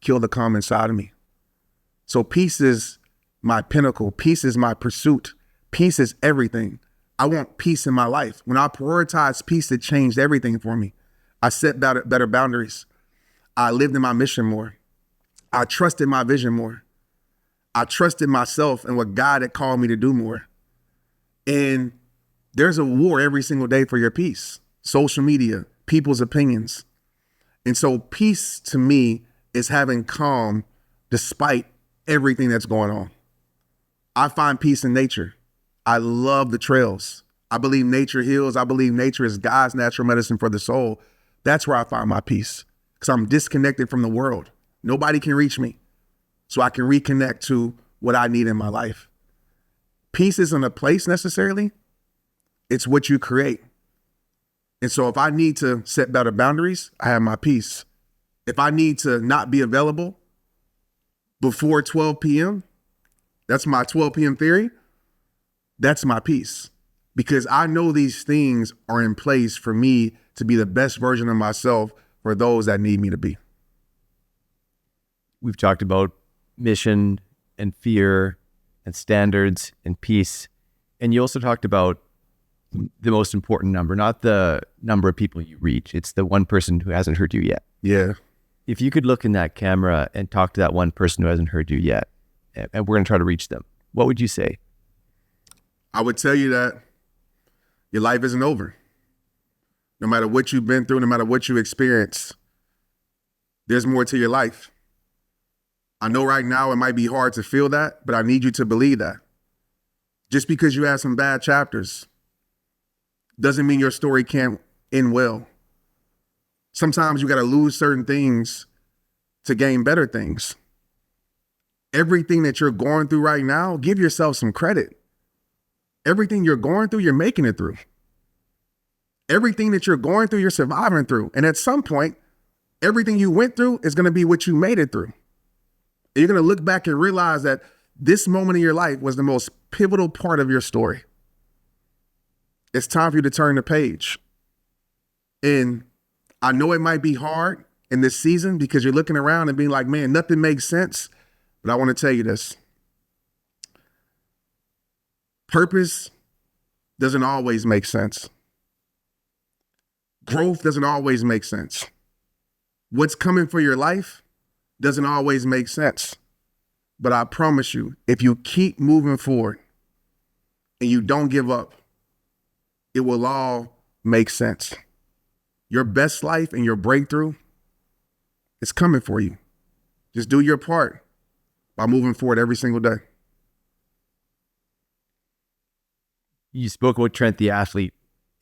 S2: kill the calm inside of me. So peace is my pinnacle. Peace is my pursuit. Peace is everything. I want peace in my life. When I prioritize peace, it changed everything for me. I set better boundaries. I lived in my mission more. I trusted my vision more. I trusted myself and what God had called me to do more. And there's a war every single day for your peace. Social media, people's opinions. And so peace to me is having calm despite everything that's going on. I find peace in nature. I love the trails. I believe nature heals. I believe nature is God's natural medicine for the soul. That's where I find my peace because I'm disconnected from the world. Nobody can reach me. So I can reconnect to what I need in my life. Peace isn't a place necessarily. It's what you create. And so if I need to set better boundaries, I have my peace. If I need to not be available before 12 p.m., that's my 12 p.m. theory. That's my peace because I know these things are in place for me to be the best version of myself for those that need me to be.
S1: We've talked about mission and fear and standards and peace. And you also talked about the most important number, not the number of people you reach. It's the one person who hasn't heard you yet.
S2: Yeah.
S1: If you could look in that camera and talk to that one person who hasn't heard you yet, and we're going to try to reach them, what would you say?
S2: I would tell you that your life isn't over. No matter what you've been through, no matter what you experience, there's more to your life. I know right now it might be hard to feel that, but I need you to believe that. Just because you have some bad chapters doesn't mean your story can't end well. Sometimes you got to lose certain things to gain better things. Everything that you're going through right now, give yourself some credit. Everything you're going through, you're making it through. Everything that you're going through, you're surviving through. And at some point, everything you went through is going to be what you made it through. And you're going to look back and realize that this moment in your life was the most pivotal part of your story. It's time for you to turn the page. And I know it might be hard in this season because you're looking around and being like, man, nothing makes sense. But I want to tell you this. Purpose doesn't always make sense. Growth doesn't always make sense. What's coming for your life doesn't always make sense. But I promise you, if you keep moving forward and you don't give up, it will all make sense. Your best life and your breakthrough is coming for you. Just do your part by moving forward every single day.
S1: You spoke about Trent the athlete,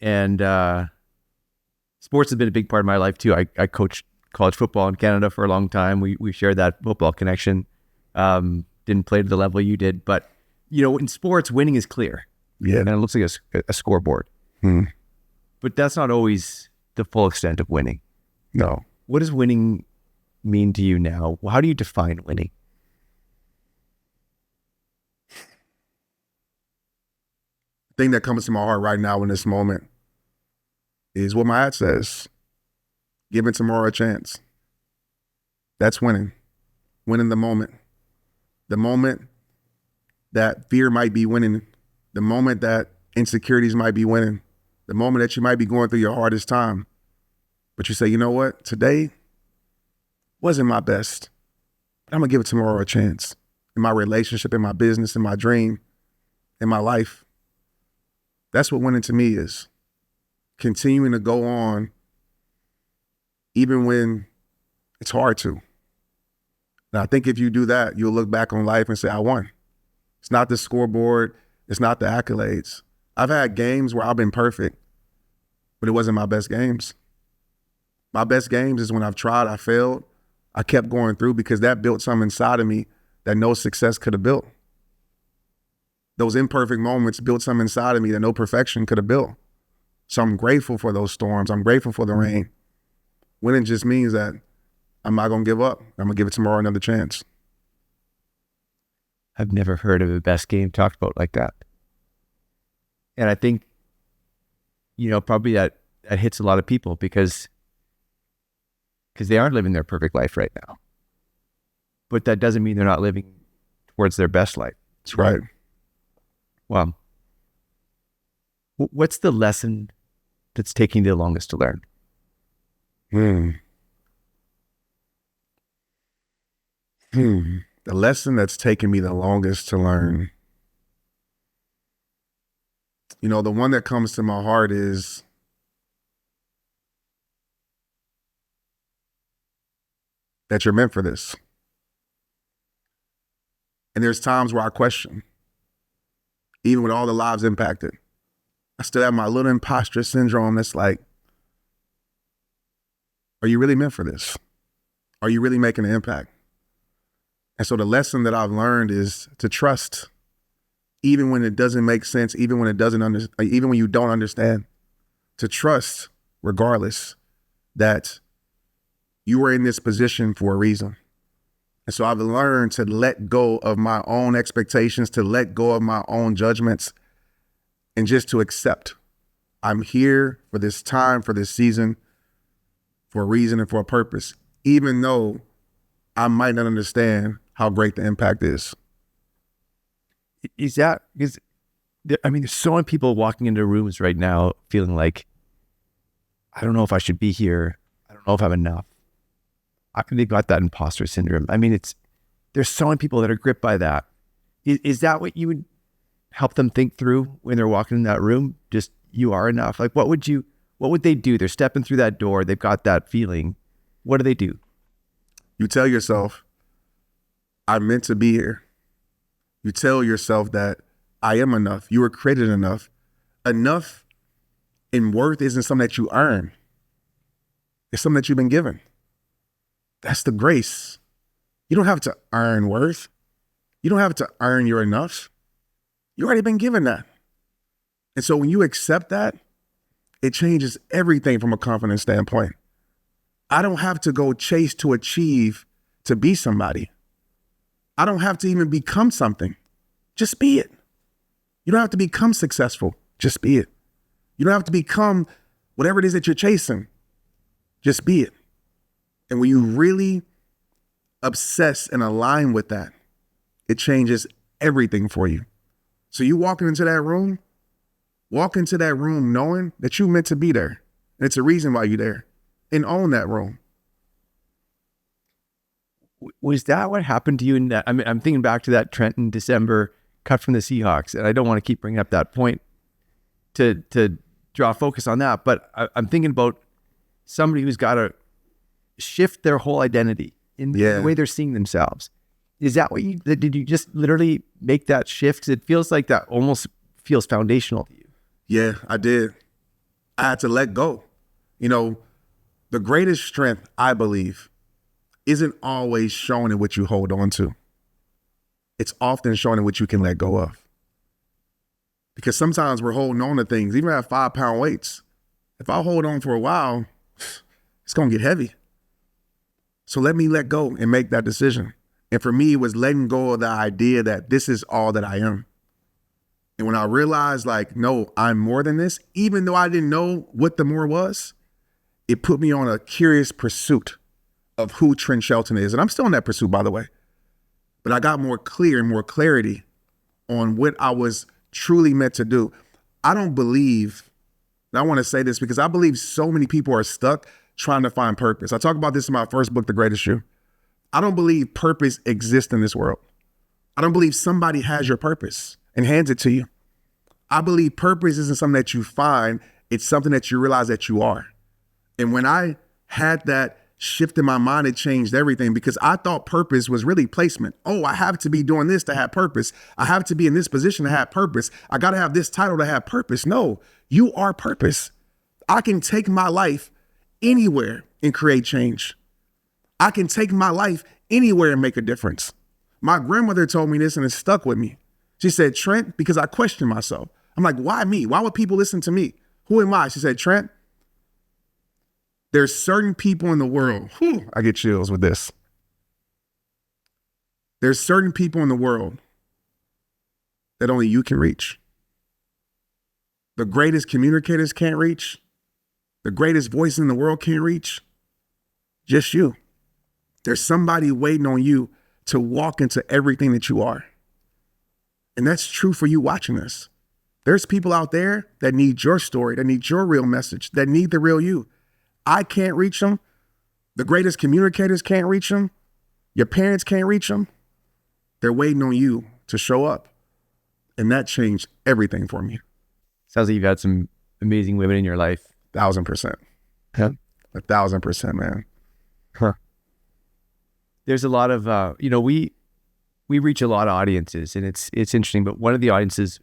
S1: and sports has been a big part of my life too. I coached college football in Canada for a long time. We shared that football connection. Didn't play to the level you did, but you know, in sports, winning is clear.
S2: Yeah,
S1: and it looks like a scoreboard. But that's not always the full extent of winning.
S2: No.
S1: What does winning mean to you now? How do you define winning?
S2: The thing that comes to my heart right now in this moment is what my ad says. Giving tomorrow a chance. That's winning. Winning the moment. The moment that fear might be winning. The moment that insecurities might be winning. The moment that you might be going through your hardest time. But you say, you know what? Today wasn't my best. But I'm going to give tomorrow a chance. In my relationship, in my business, in my dream, in my life. That's what winning to me is. Continuing to go on even when it's hard to. And I think if you do that, you'll look back on life and say, I won. It's not the scoreboard. It's not the accolades. I've had games where I've been perfect, but it wasn't my best games. My best games is when I've tried, I failed, I kept going through, because that built something inside of me that no success could have built. Those imperfect moments built something inside of me that no perfection could have built. So I'm grateful for those storms. I'm grateful for the rain. Winning just means that I'm not going to give up. I'm going to give it tomorrow another chance.
S1: I've never heard of a best game talked about like that. And I think, probably that hits a lot of people because they aren't living their perfect life right now. But that doesn't mean they're not living towards their best life.
S2: That's right.
S1: Wow. What's the lesson that's taking the longest to learn?
S2: The lesson that's taken me the longest to learn. The one that comes to my heart is that you're meant for this. And there's times where I question, even with all the lives impacted, I still have my little imposter syndrome that's like, are you really meant for this? Are you really making an impact? And so the lesson that I've learned is to trust, even when it doesn't make sense, even when you don't understand, to trust regardless that you are in this position for a reason. And so I've learned to let go of my own expectations, to let go of my own judgments, and just to accept I'm here for this time, for this season, for a reason and for a purpose, even though I might not understand how great the impact is.
S1: Is that because there's so many people walking into rooms right now feeling like, I don't know if I should be here. I don't know if I'm enough. They've got that imposter syndrome. There's so many people that are gripped by that. Is that what you would help them think through when they're walking in that room? Just, you are enough. Like, what would they do? They're stepping through that door. They've got that feeling. What do they do?
S2: You tell yourself, I'm meant to be here. You tell yourself that I am enough. You were created enough. Enough in worth isn't something that you earn. It's something that you've been given. That's the grace. You don't have to earn worth. You don't have to earn your enough. You already been given that. And so when you accept that, it changes everything from a confidence standpoint. I don't have to go chase to achieve to be somebody. I don't have to even become something. Just be it. You don't have to become successful. Just be it. You don't have to become whatever it is that you're chasing. Just be it. And when you really obsess and align with that, it changes everything for you. So you walk into that room knowing that you're meant to be there. And it's a reason why you're there. And own that room.
S1: Was that what happened to you in that? I'm thinking back to that Trent in December cut from the Seahawks, and I don't want to keep bringing up that point to draw focus on that, but I'm thinking about somebody who's got to shift their whole identity in the way they're seeing themselves. Is that what did you just literally make that shift? Because it feels like that almost feels foundational to you.
S2: Yeah, I did. I had to let go. The greatest strength, I believe, isn't always shown in what you hold on to. It's often shown in what you can let go of. Because sometimes we're holding on to things, even at 5-pound weights. If I hold on for a while, it's going to get heavy. So let me let go and make that decision. And for me, it was letting go of the idea that this is all that I am. And when I realized, no, I'm more than this, even though I didn't know what the more was, it put me on a curious pursuit of who Trent Shelton is. And I'm still in that pursuit, by the way. But I got more clear and more clarity on what I was truly meant to do. I don't believe, and I want to say this because I believe so many people are stuck trying to find purpose. I talk about this in my first book, The Greatest You. I don't believe purpose exists in this world. I don't believe somebody has your purpose and hands it to you. I believe purpose isn't something that you find. It's something that you realize that you are. And when I had that shifted my mind. It changed everything because I thought purpose was really placement. Oh, I have to be doing this to have purpose. I have to be in this position to have purpose. I got to have this title to have purpose. No, you are purpose. I can take my life anywhere and create change. I can take my life anywhere and make a difference. My grandmother told me this and it stuck with me. She said, Trent, because I questioned myself. I'm like, why me? Why would people listen to me? Who am I? She said, Trent, there's certain people in the world. I get chills with this. There's certain people in the world that only you can reach. The greatest communicators can't reach. The greatest voice in the world can't reach. Just you. There's somebody waiting on you to walk into everything that you are. And that's true for you watching this. There's people out there that need your story, that need your real message, that need the real you. I can't reach them. The greatest communicators can't reach them. Your parents can't reach them. They're waiting on you to show up. And that changed everything for me.
S1: Sounds like you've had some amazing women in your life.
S2: 1,000%.
S1: Yeah.
S2: 1,000%, man.
S1: Huh. There's a lot of, we reach a lot of audiences and it's interesting, but one of the audiences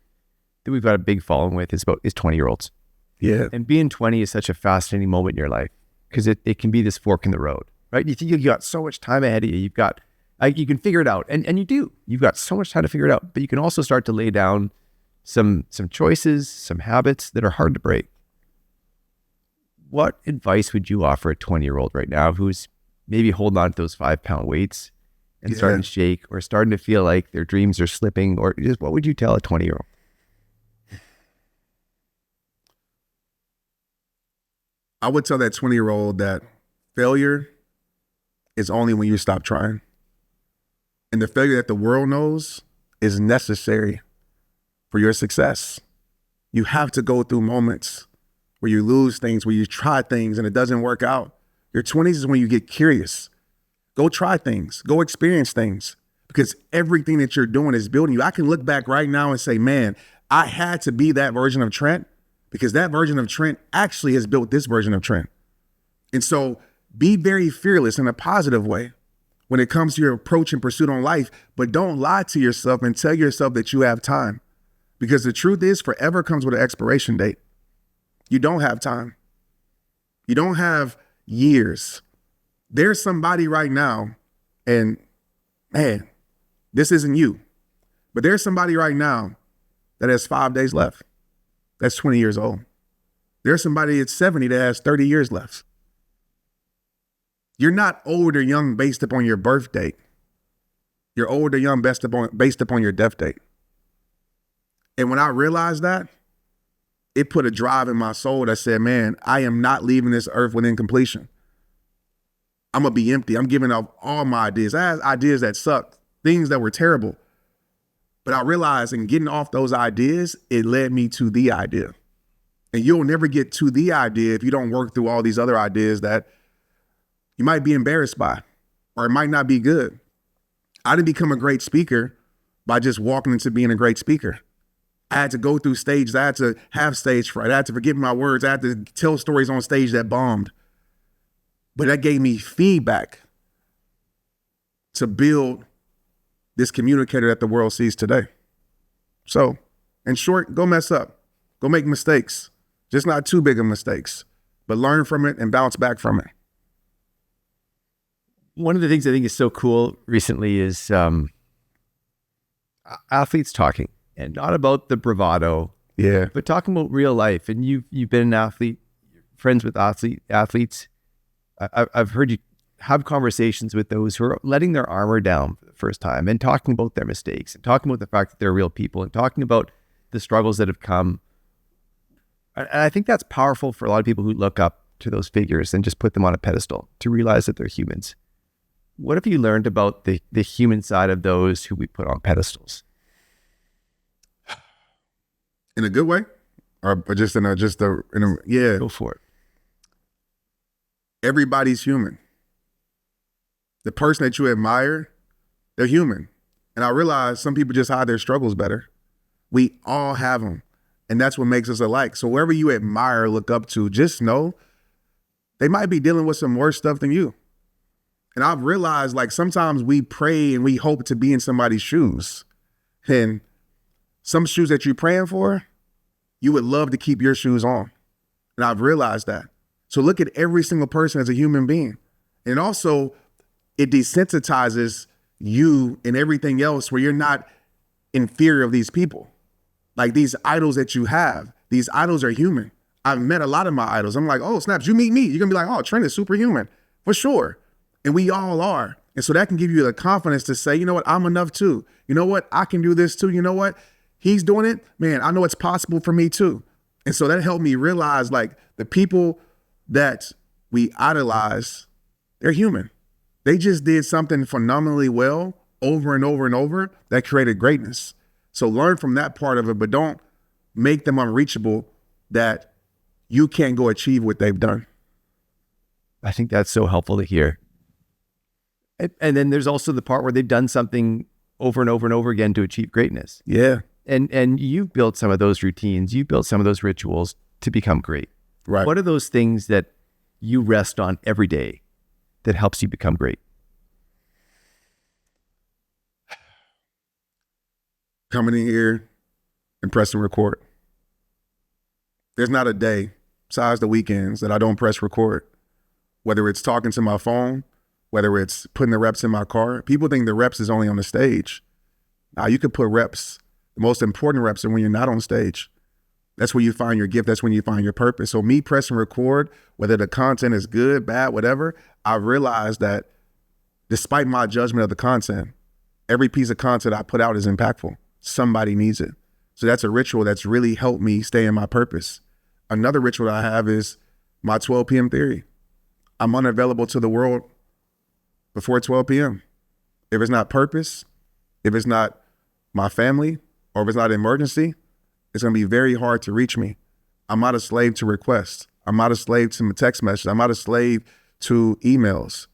S1: that we've got a big following with is 20-year-olds.
S2: Yeah.
S1: And being 20 is such a fascinating moment in your life because it can be this fork in the road, right? You think you got so much time ahead of you. You've got, you can figure it out and you do. You've got so much time to figure it out, but you can also start to lay down some choices, some habits that are hard to break. What advice would you offer a 20-year-old right now who's maybe holding on to those 5-pound weights and starting to shake or starting to feel like their dreams are slipping, or just what would you tell a 20-year-old?
S2: I would tell that 20-year-old that failure is only when you stop trying. And the failure that the world knows is necessary for your success. You have to go through moments where you lose things, where you try things and it doesn't work out. Your 20s is when you get curious. Go try things, go experience things, because everything that you're doing is building you. I can look back right now and say, man, I had to be that version of Trent because that version of Trent actually has built this version of Trent. And so be very fearless in a positive way when it comes to your approach and pursuit on life, but don't lie to yourself and tell yourself that you have time, because the truth is forever comes with an expiration date. You don't have time. You don't have years. There's somebody right now, and man, this isn't you, but there's somebody right now that has 5 days left. That's 20 years old. There's somebody at 70 that has 30 years left. You're not old or young based upon your birth date. You're old or young based upon your death date. And when I realized that, it put a drive in my soul that said, man, I am not leaving this earth within completion. I'm going to be empty. I'm giving up all my ideas. I had ideas that sucked, things that were terrible. But I realized in getting off those ideas, it led me to the idea. And you'll never get to the idea if you don't work through all these other ideas that you might be embarrassed by, or it might not be good. I didn't become a great speaker by just walking into being a great speaker. I had to go through stages. I had to have stage fright. I had to forget my words. I had to tell stories on stage that bombed. But that gave me feedback to build this communicator that the world sees today. So, in short, go mess up. Go make mistakes. Just not too big of mistakes, but learn from it and bounce back from it.
S1: One of the things I think is so cool recently is athletes talking, and not about the bravado, but talking about real life. And you've been an athlete, friends with athletes. I've heard you have conversations with those who are letting their armor down for the first time and talking about their mistakes and talking about the fact that they're real people and talking about the struggles that have come. And I think that's powerful for a lot of people who look up to those figures and just put them on a pedestal to realize that they're humans. What have you learned about the human side of those who we put on pedestals?
S2: In a good way, or just in a yeah.
S1: Go for it.
S2: Everybody's human. The person that you admire, they're human. And I realize some people just hide their struggles better. We all have them. And that's what makes us alike. So whoever you admire, look up to, just know they might be dealing with some worse stuff than you. And I've realized like sometimes we pray and we hope to be in somebody's shoes. And some shoes that you're praying for, you would love to keep your shoes on. And I've realized that. So look at every single person as a human being. And also it desensitizes you and everything else where you're not inferior of these people. Like these idols that you have, these idols are human. I've met a lot of my idols. I'm like, oh, snaps, you meet me. You're gonna be like, oh, Trent is superhuman, for sure. And we all are. And so that can give you the confidence to say, you know what, I'm enough too. You know what, I can do this too. You know what, he's doing it. Man, I know it's possible for me too. And so that helped me realize like the people that we idolize, they're human. They just did something phenomenally well over and over and over that created greatness. So learn from that part of it, but don't make them unreachable that you can't go achieve what they've done.
S1: I think that's so helpful to hear. And then there's also the part where they've done something over and over and over again to achieve greatness.
S2: Yeah.
S1: And you've built some of those routines, you built some of those rituals to become great.
S2: Right.
S1: What are those things that you rest on every day that helps you become great?
S2: Coming in here and pressing record. There's not a day, besides the weekends, that I don't press record. Whether it's talking to my phone, whether it's putting the reps in my car. People think the reps is only on the stage. Now you could put reps. The most important reps are when you're not on stage. That's where you find your gift. That's when you find your purpose. So me pressing record, whether the content is good, bad, whatever, I realized that despite my judgment of the content, every piece of content I put out is impactful. Somebody needs it. So that's a ritual that's really helped me stay in my purpose. Another ritual I have is my 12 p.m. theory. I'm unavailable to the world before 12 p.m. If it's not purpose, if it's not my family, or if it's not an emergency, it's going to be very hard to reach me. I'm not a slave to requests. I'm not a slave to text messages. I'm not a slave to emails.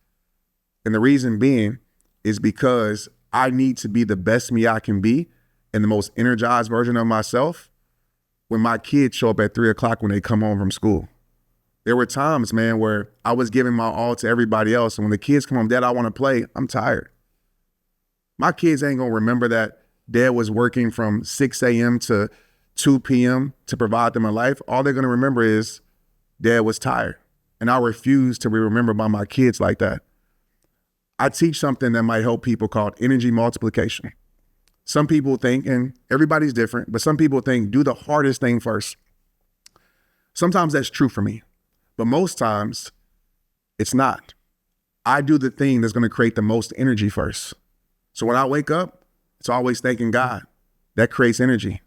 S2: And the reason being is because I need to be the best me I can be and the most energized version of myself when my kids show up at 3:00 when they come home from school. There were times, man, where I was giving my all to everybody else. And when the kids come home, Dad, I want to play. I'm tired. My kids ain't going to remember that Dad was working from 6 a.m. to 2 p.m. to provide them a life. All they're going to remember is Dad was tired. And I refuse to be remembered by my kids like that. I teach something that might help people called energy multiplication. Some people think, and everybody's different, but some people think do the hardest thing first. Sometimes that's true for me. But most times, it's not. I do the thing that's going to create the most energy first. So when I wake up, it's always thanking God. That creates energy.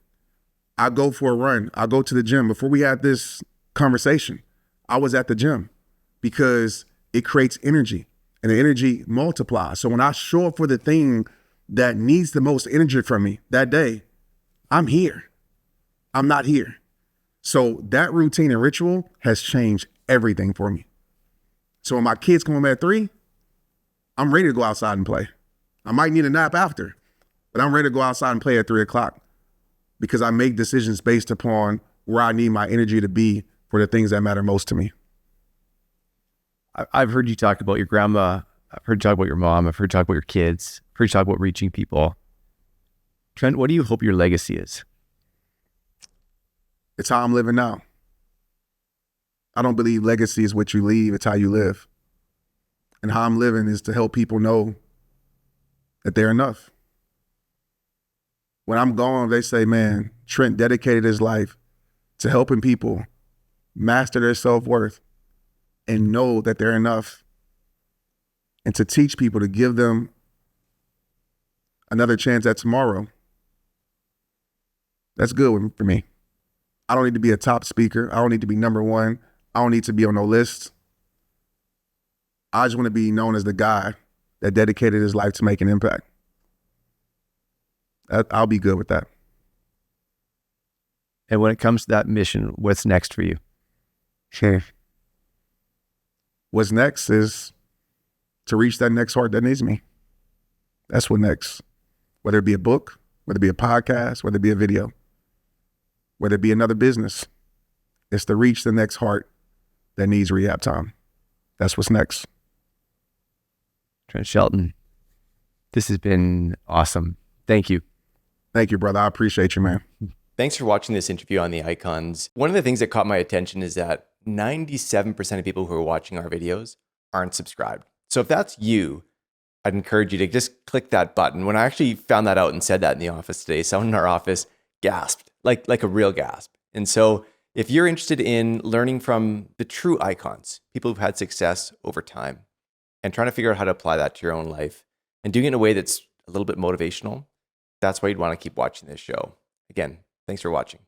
S2: I go for a run. I go to the gym. Before we had this conversation, I was at the gym because it creates energy and the energy multiplies. So when I show up for the thing that needs the most energy from me that day, I'm here. I'm not here. So that routine and ritual has changed everything for me. So when my kids come home at 3, I'm ready to go outside and play. I might need a nap after, but I'm ready to go outside and play at 3:00 because I make decisions based upon where I need my energy to be for the things that matter most to me.
S1: I've heard you talk about your grandma. I've heard you talk about your mom. I've heard you talk about your kids. I've heard you talk about reaching people. Trent, what do you hope your legacy is?
S2: It's how I'm living now. I don't believe legacy is what you leave, it's how you live. And how I'm living is to help people know that they're enough. When I'm gone, they say, man, Trent dedicated his life to helping people master their self-worth and know that they're enough, and to teach people to give them another chance at tomorrow. That's good for me. I don't need to be a top speaker. I don't need to be number one. I don't need to be on no list. I just want to be known as the guy that dedicated his life to make an impact. I'll be good with that.
S1: And when it comes to that mission, what's next for you?
S2: Sure. What's next is to reach that next heart that needs me. That's what next. Whether it be a book, whether it be a podcast, whether it be a video, whether it be another business, it's to reach the next heart that needs rehab time. That's what's next.
S1: Trent Shelton, this has been awesome. Thank you.
S2: Thank you, brother. I appreciate you, man.
S3: Thanks for watching this interview on the icons. One of the things that caught my attention is that 97% of people who are watching our videos aren't subscribed. So if that's you, I'd encourage you to just click that button. When I actually found that out and said that in the office today, someone in our office gasped, like a real gasp. And so if you're interested in learning from the true icons, people who've had success over time, and trying to figure out how to apply that to your own life and doing it in a way that's a little bit motivational, that's why you'd want to keep watching this show. Again, thanks for watching.